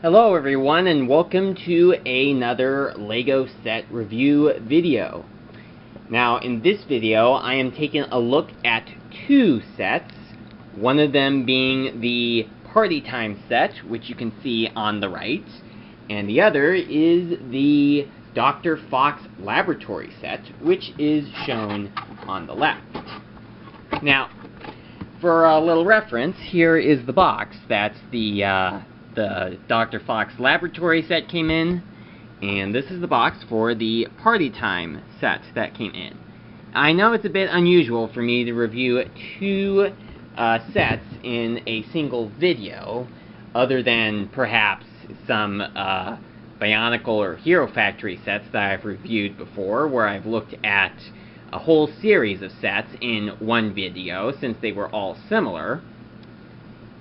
Hello everyone and welcome to another LEGO set review video. Now in this video I am taking a look at two sets, one of them being the Party Time set, which you can see on the right, and the other is the Dr. Fox Laboratory set, which is shown on the left. Now, for a little reference, here is the box that the Dr. Fox Laboratory set came in, and this is the box for the Party Time set that came in. I know it's a bit unusual for me to review two sets in a single video, other than perhaps some Bionicle or Hero Factory sets that I've reviewed before, where I've looked at a whole series of sets in one video, since they were all similar.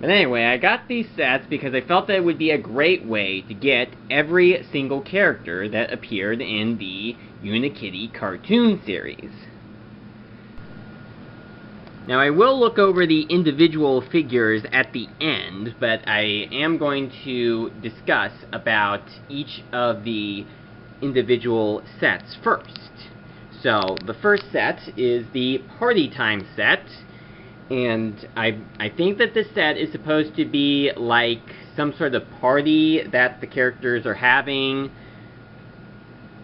But anyway, I got these sets because I felt that it would be a great way to get every single character that appeared in the Unikitty cartoon series. Now, I will look over the individual figures at the end, but I am going to discuss about each of the individual sets first. So, the first set is the Party Time set, and I think that this set is supposed to be like some sort of party that the characters are having.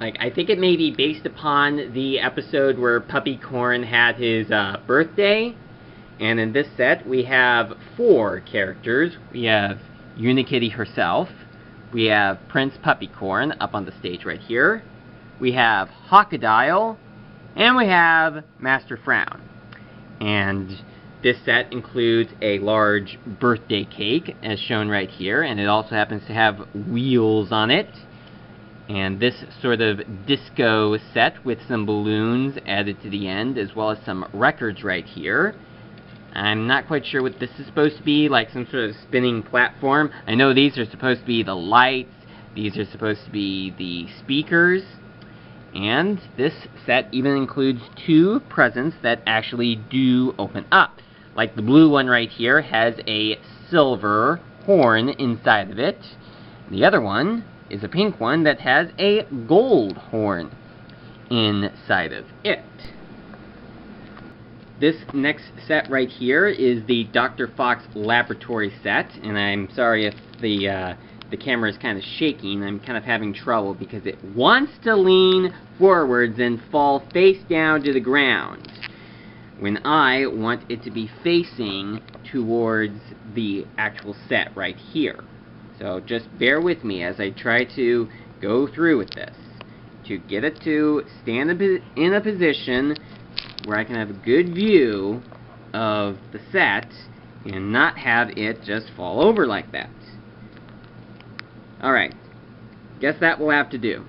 Like, I think it may be based upon the episode where Puppycorn had his birthday. And in this set, we have four characters. We have Unikitty herself. We have Prince Puppycorn up on the stage right here. We have Hawkadile. And we have Master Frown. And this set includes a large birthday cake, as shown right here, and it also happens to have wheels on it. And this sort of disco set with some balloons added to the end, as well as some records right here. I'm not quite sure what this is supposed to be, like some sort of spinning platform. I know these are supposed to be the lights, these are supposed to be the speakers. And this set even includes two presents that actually do open up. Like the blue one right here has a silver horn inside of it. The other one is a pink one that has a gold horn inside of it. This next set right here is the Dr. Fox Laboratory set, and I'm sorry if the camera is kind of shaking. I'm kind of having trouble because it wants to lean forwards and fall face down to the ground, when I want it to be facing towards the actual set right here. So just bear with me as I try to go through with this, to get it to stand in a position where I can have a good view of the set and not have it just fall over like that. Alright, guess that will have to do.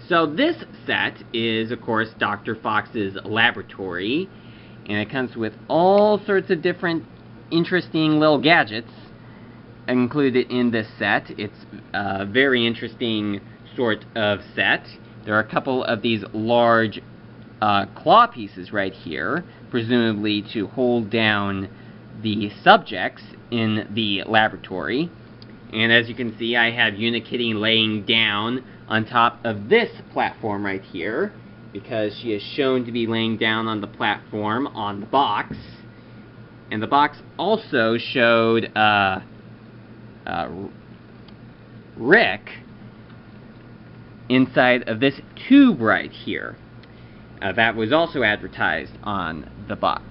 So this set is, of course, Dr. Fox's laboratory, and it comes with all sorts of different interesting little gadgets included in this set. It's a very interesting sort of set. There are a couple of these large claw pieces right here, presumably to hold down the subjects in the laboratory. And as you can see, I have Unikitty laying down on top of this platform right here, because she is shown to be laying down on the platform on the box. And the box also showed Rick inside of this tube right here. That was also advertised on the box.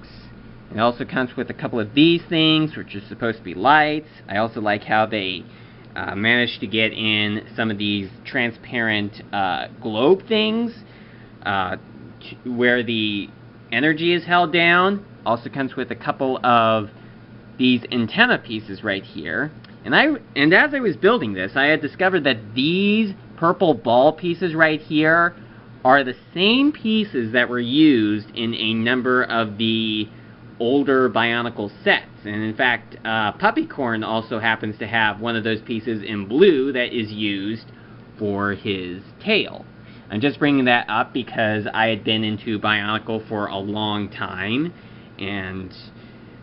It also comes with a couple of these things, which are supposed to be lights. I also like how they managed to get in some of these transparent globe things where the energy is held down. Also comes with a couple of these antenna pieces right here. And as I was building this, I had discovered that these purple ball pieces right here are the same pieces that were used in a number of the older Bionicle sets. And in fact, Puppycorn also happens to have one of those pieces in blue that is used for his tail. I'm just bringing that up because I had been into Bionicle for a long time, and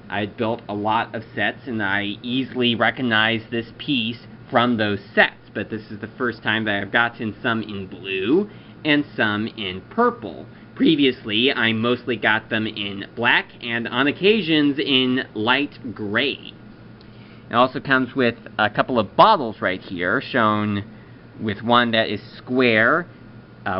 I built a lot of sets, and I easily recognized this piece from those sets, but this is the first time that I've gotten some in blue and some in purple. Previously, I mostly got them in black and on occasions in light gray. It also comes with a couple of bottles right here, shown with one that is square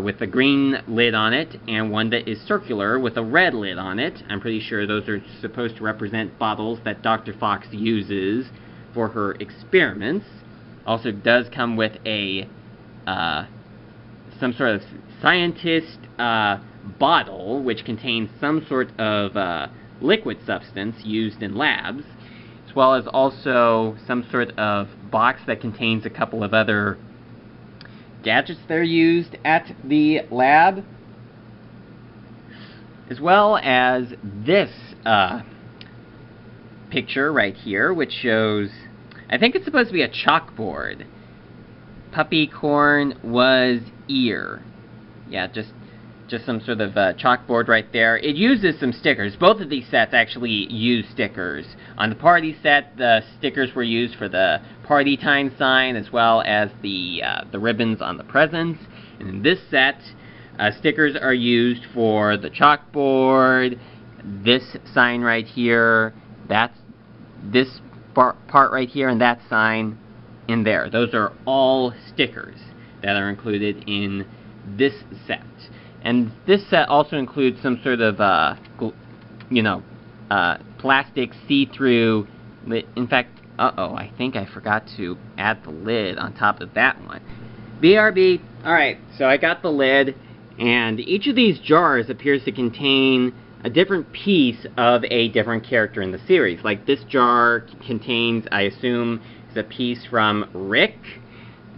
with a green lid on it, and one that is circular with a red lid on it. I'm pretty sure those are supposed to represent bottles that Dr. Fox uses for her experiments. Also does come with a some sort of scientist bottle, which contains some sort of liquid substance used in labs, as well as also some sort of box that contains a couple of other gadgets that are used at the lab, as well as this picture right here, which shows, I think it's supposed to be a chalkboard. Puppy corn was ear. Yeah, just some sort of chalkboard right there. It uses some stickers. Both of these sets actually use stickers. On the party set, the stickers were used for the party time sign, as well as the ribbons on the presents. And in this set, stickers are used for the chalkboard, this sign right here, that's this part right here, and that sign in there. Those are all stickers that are included in this set. And this set also includes some sort of, plastic see-through lid. In fact, I think I forgot to add the lid on top of that one. BRB. Alright, so I got the lid, and each of these jars appears to contain a different piece of a different character in the series. Like this jar contains, I assume, is a piece from Rick.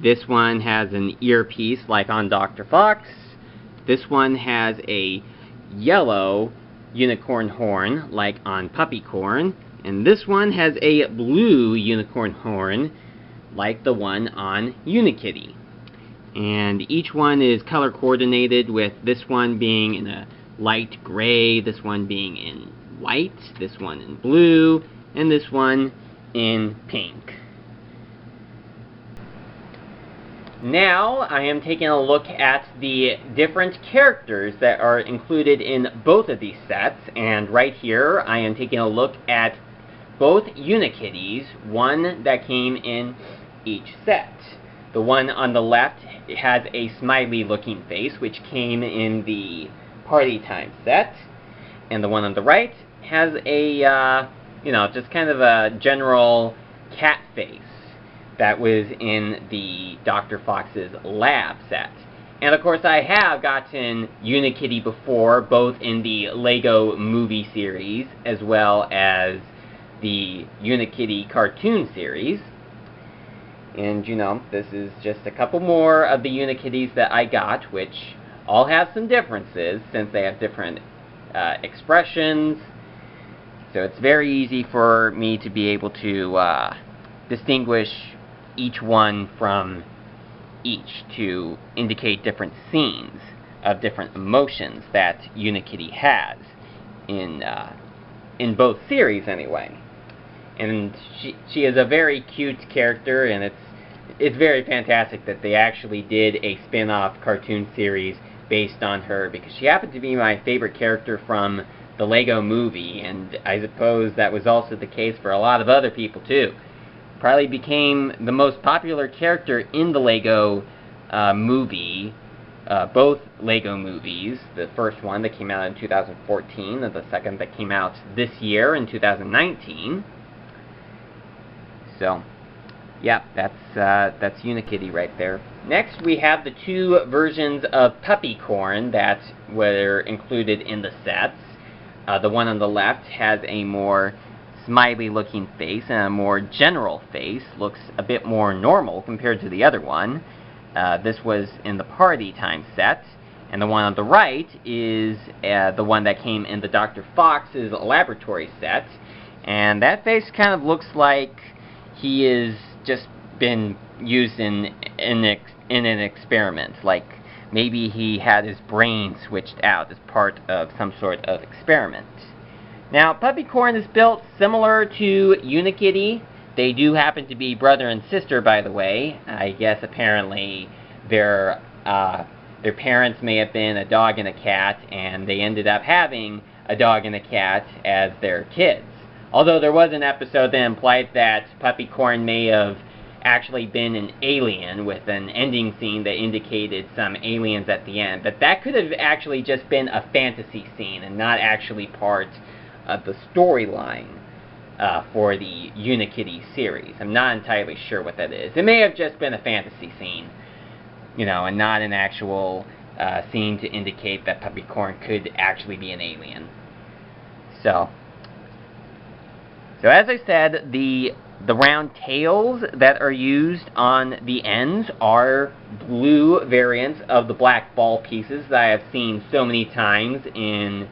This one has an earpiece like on Dr. Fox. This one has a yellow unicorn horn, like on Puppy Corn. And this one has a blue unicorn horn, like the one on Unikitty. And each one is color coordinated, with this one being in a light gray, this one being in white, this one in blue, and this one in pink. Now, I am taking a look at the different characters that are included in both of these sets, and right here, I am taking a look at both Unikitties, one that came in each set. The one on the left has a smiley-looking face, which came in the Party Time set, and the one on the right has a, just kind of a general cat face that was in the Dr. Fox's lab set. And of course I have gotten Unikitty before, both in the LEGO movie series as well as the Unikitty cartoon series. And this is just a couple more of the Unikitties that I got, which all have some differences since they have different expressions. So it's very easy for me to be able to distinguish each one from each to indicate different scenes of different emotions that Unikitty has in both series anyway. And she is a very cute character, and it's very fantastic that they actually did a spin-off cartoon series based on her, because she happened to be my favorite character from the LEGO movie, and I suppose that was also the case for a lot of other people too. Probably became the most popular character in the LEGO movie, both LEGO movies, the first one that came out in 2014 and the second that came out this year in 2019. So, yeah, that's Unikitty right there. Next, we have the two versions of Puppy Corn that were included in the sets. The one on the left has a more smiley-looking face and a more general face. Looks a bit more normal compared to the other one. This was in the Party Time set. And the one on the right is the one that came in the Dr. Fox's laboratory set. And that face kind of looks like he is just been used in an experiment. Like maybe he had his brain switched out as part of some sort of experiment. Now, Puppy Corn is built similar to Unikitty. They do happen to be brother and sister, by the way. I guess apparently their parents may have been a dog and a cat, and they ended up having a dog and a cat as their kids. Although there was an episode that implied that Puppycorn may have actually been an alien, with an ending scene that indicated some aliens at the end. But that could have actually just been a fantasy scene and not actually part of the storyline for the Unikitty series. I'm not entirely sure what that is. It may have just been a fantasy scene, you know, and not an actual scene to indicate that Puppycorn could actually be an alien. So as I said, the round tails that are used on the ends are blue variants of the black ball pieces that I have seen so many times in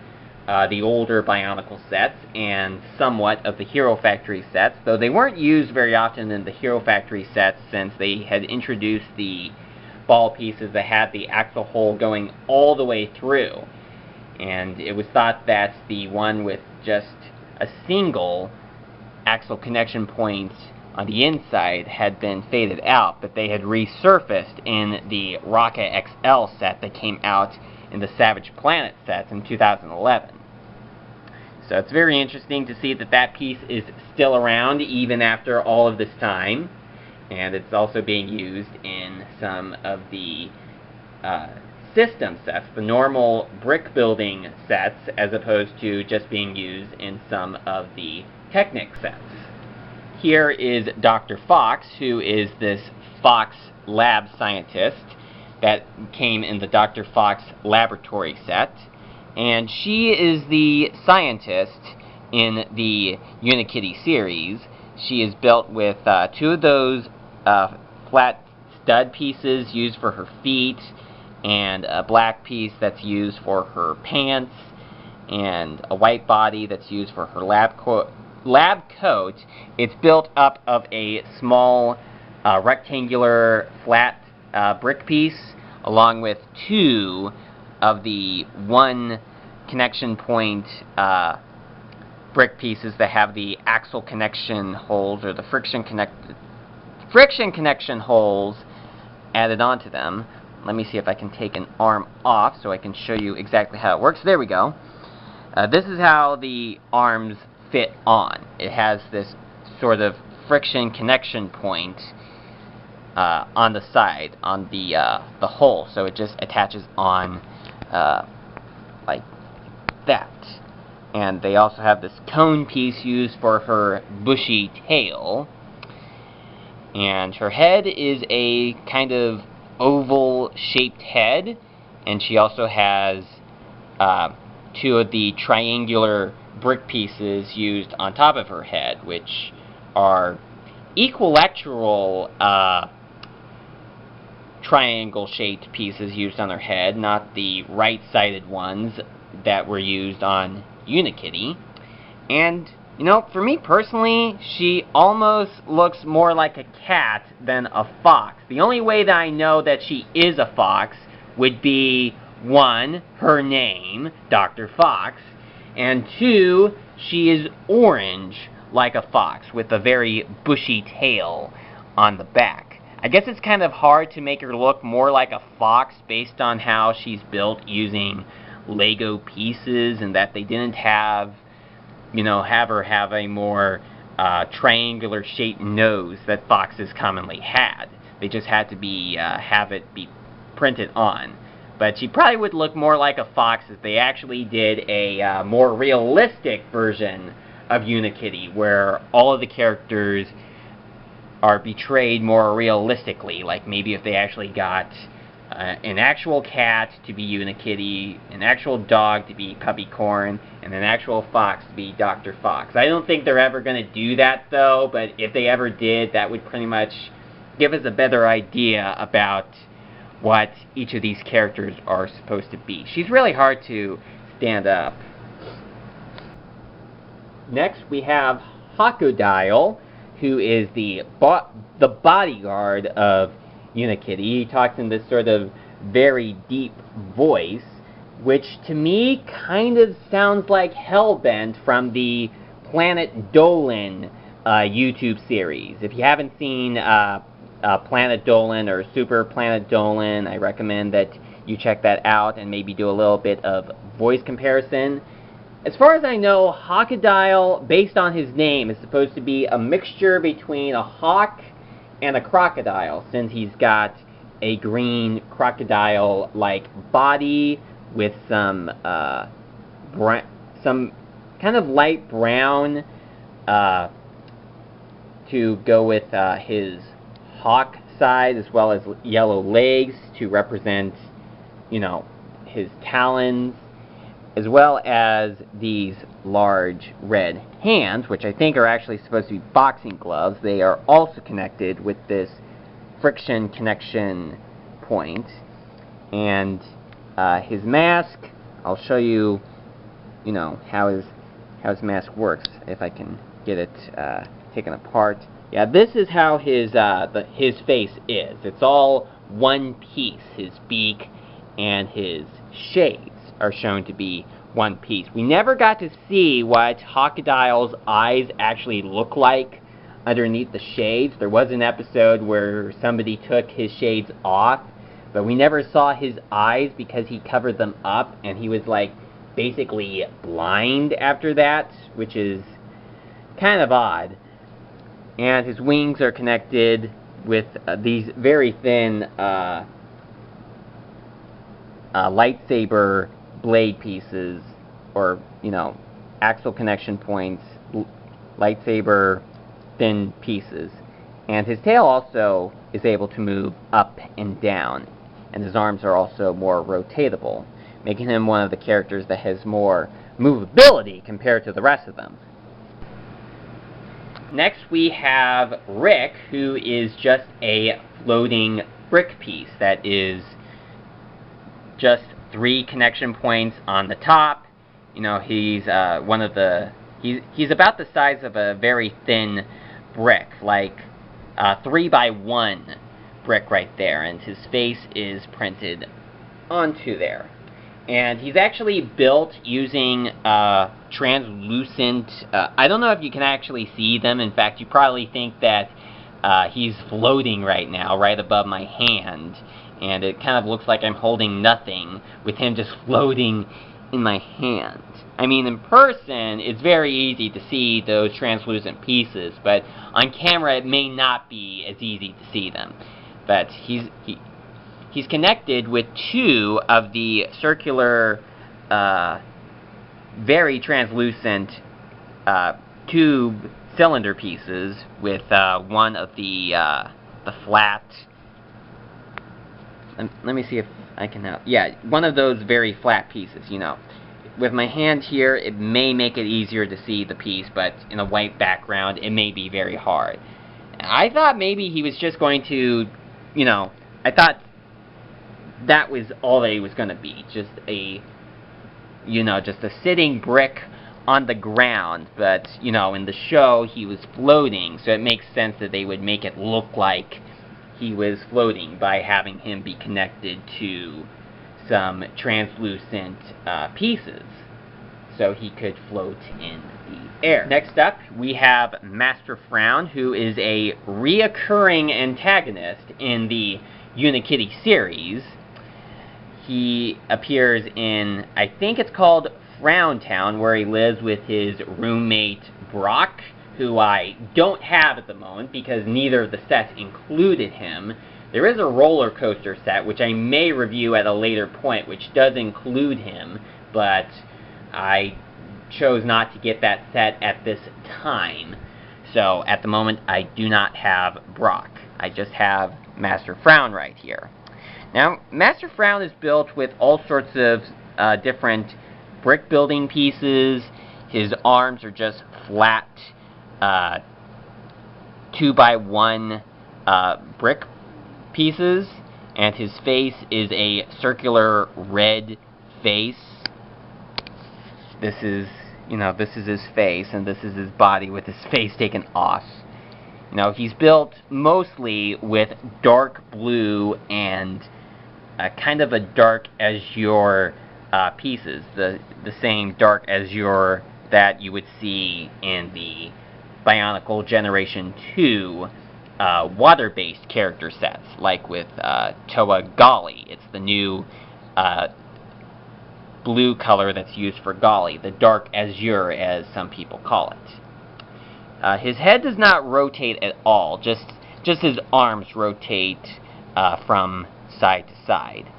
the older Bionicle sets and somewhat of the Hero Factory sets, though they weren't used very often in the Hero Factory sets since they had introduced the ball pieces that had the axle hole going all the way through. And it was thought that the one with just a single axle connection point on the inside had been faded out, but they had resurfaced in the Rocket XL set that came out in the Savage Planet sets in 2011. So it's very interesting to see that that piece is still around even after all of this time, and it's also being used in some of the system sets, the normal brick building sets, as opposed to just being used in some of the Technic sets. Here is Dr. Fox, who is this Fox lab scientist that came in the Dr. Fox laboratory set, and she is the scientist in the Unikitty series. She is built with two of those flat stud pieces used for her feet, and a black piece that's used for her pants, and a white body that's used for her lab coat. It's built up of a small rectangular flat brick piece, along with two of the one connection point brick pieces that have the axle connection holes, or the friction connection holes added onto them. Let me see if I can take an arm off so I can show you exactly how it works. There we go. This is how the arms fit on. It has this sort of friction connection point on the side, on the hole, so it just attaches on like that. And they also have this cone piece used for her bushy tail, and her head is a kind of oval shaped head, and she also has two of the triangular brick pieces used on top of her head, which are equilateral triangle-shaped pieces used on her head, not the right-sided ones that were used on Unikitty. And, you know, for me personally, she almost looks more like a cat than a fox. The only way that I know that she is a fox would be, one, her name, Dr. Fox, and two, she is orange like a fox with a very bushy tail on the back. I guess it's kind of hard to make her look more like a fox based on how she's built using Lego pieces, and that they didn't have, you know, have her have a more triangular shaped nose that foxes commonly had. They just had to be have it be printed on. But she probably would look more like a fox if they actually did a more realistic version of Unikitty, where all of the characters are portrayed more realistically. Like maybe if they actually got an actual cat to be Unikitty, an actual dog to be Puppycorn, and an actual fox to be Dr. Fox. I don't think they're ever going to do that, though, but if they ever did, that would pretty much give us a better idea about what each of these characters are supposed to be. She's really hard to stand up. Next, we have Hakodile, who is the bodyguard of Unikitty. He talks in this sort of very deep voice, which to me kind of sounds like Hellbent from the Planet Dolan YouTube series. If you haven't seen Planet Dolan or Super Planet Dolan, I recommend that you check that out and maybe do a little bit of voice comparison. As far as I know, Hawkadile, based on his name, is supposed to be a mixture between a hawk and a crocodile, since he's got a green crocodile-like body with some kind of light brown to go with his hawk side, as well as yellow legs to represent, you know, his talons, as well as these large red hands, which I think are actually supposed to be boxing gloves. They are also connected with this friction connection point. And his mask, I'll show you, you know, how his mask works, if I can get it taken apart. Yeah, this is how his face is. It's all one piece. His beak and his shades are shown to be one piece. We never got to see what Hawkadile's eyes actually look like underneath the shades. There was an episode where somebody took his shades off, but we never saw his eyes because he covered them up, and he was like basically blind after that, which is kind of odd. And his wings are connected with these very thin lightsaber blade pieces, or, you know, axle connection points, lightsaber thin pieces. And his tail also is able to move up and down, and his arms are also more rotatable, making him one of the characters that has more movability compared to the rest of them. Next we have Rick, who is just a floating brick piece that is just 3 connection points on the top. You know, he's he's about the size of a very thin brick, like 3x1 brick right there, and his face is printed onto there. And he's actually built using translucent, I don't know if you can actually see them. In fact, you probably think that he's floating right now, right above my hand. And it kind of looks like I'm holding nothing, with him just floating in my hand. I mean, in person, it's very easy to see those translucent pieces, but on camera it may not be as easy to see them. But he's connected with 2 of the circular, very translucent tube cylinder pieces, with one of the flat. Let me see if I can help. Yeah, one of those very flat pieces, you know. With my hand here, it may make it easier to see the piece, but in a white background, it may be very hard. I thought maybe he was just going to, you know, I thought that was all that he was going to be. Just a, you know, just a sitting brick on the ground. But, you know, in the show, he was floating, so it makes sense that they would make it look like he was floating by having him be connected to some translucent pieces, so he could float in the air. Next up, we have Master Frown, who is a reoccurring antagonist in the Unikitty series. He appears in, I think it's called Frown Town, where he lives with his roommate Brock, who I don't have at the moment because neither of the sets included him. There is a roller coaster set, which I may review at a later point, which does include him, but I chose not to get that set at this time. So at the moment, I do not have Brock. I just have Master Frown right here. Now, Master Frown is built with all sorts of different brick building pieces. His arms are just flat 2x1 brick pieces, and his face is a circular red face. This is, you know, this is his face, and this is his body with his face taken off. You know, he's built mostly with dark blue and kind of a dark azure pieces, the same dark azure that you would see in the Bionicle Generation 2 water-based character sets, like with Toa Golly. It's the new blue color that's used for Golly, the dark azure as some people call it. His head does not rotate at all, just his arms rotate from side to side.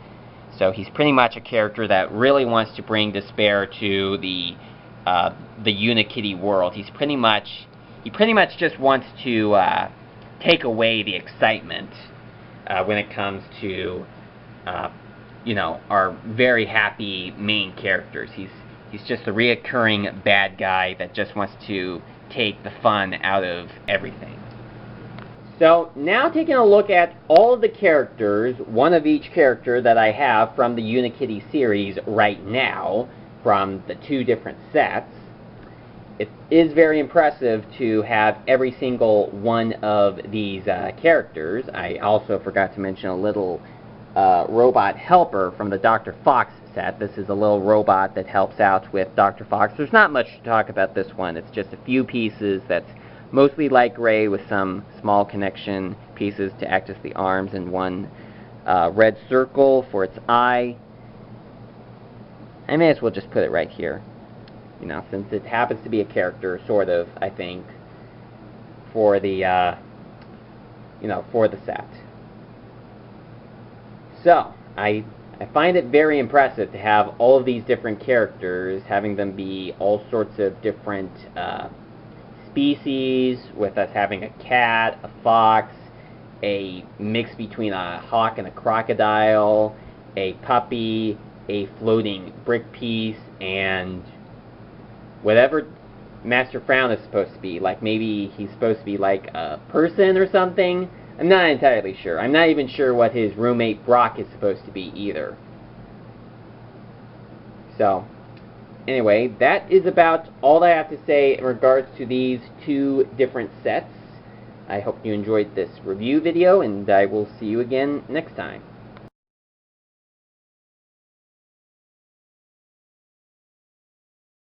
So he's pretty much a character that really wants to bring despair to the Unikitty world. He pretty much just wants to take away the excitement when it comes to our very happy main characters. He's just a reoccurring bad guy that just wants to take the fun out of everything. So now taking a look at all of the characters, one of each character that I have from the Unikitty series right now, from the two different sets, it is very impressive to have every single one of these characters. I also forgot to mention a little robot helper from the Dr. Fox set. This is a little robot that helps out with Dr. Fox. There's not much to talk about this one. It's just a few pieces that's mostly light gray with some small connection pieces to act as the arms and one red circle for its eye. I may as well just put it right here, since it happens to be a character, sort of, I think, for the, for the set. So, I find it very impressive to have all of these different characters, having them be all sorts of different species, with us having a cat, a fox, a mix between a hawk and a crocodile, a puppy, a floating brick piece, and whatever Master Frown is supposed to be. Like maybe he's supposed to be like a person or something. I'm not entirely sure. I'm not even sure what his roommate Brock is supposed to be either. So, anyway, that is about all I have to say in regards to these two different sets. I hope you enjoyed this review video, and I will see you again next time.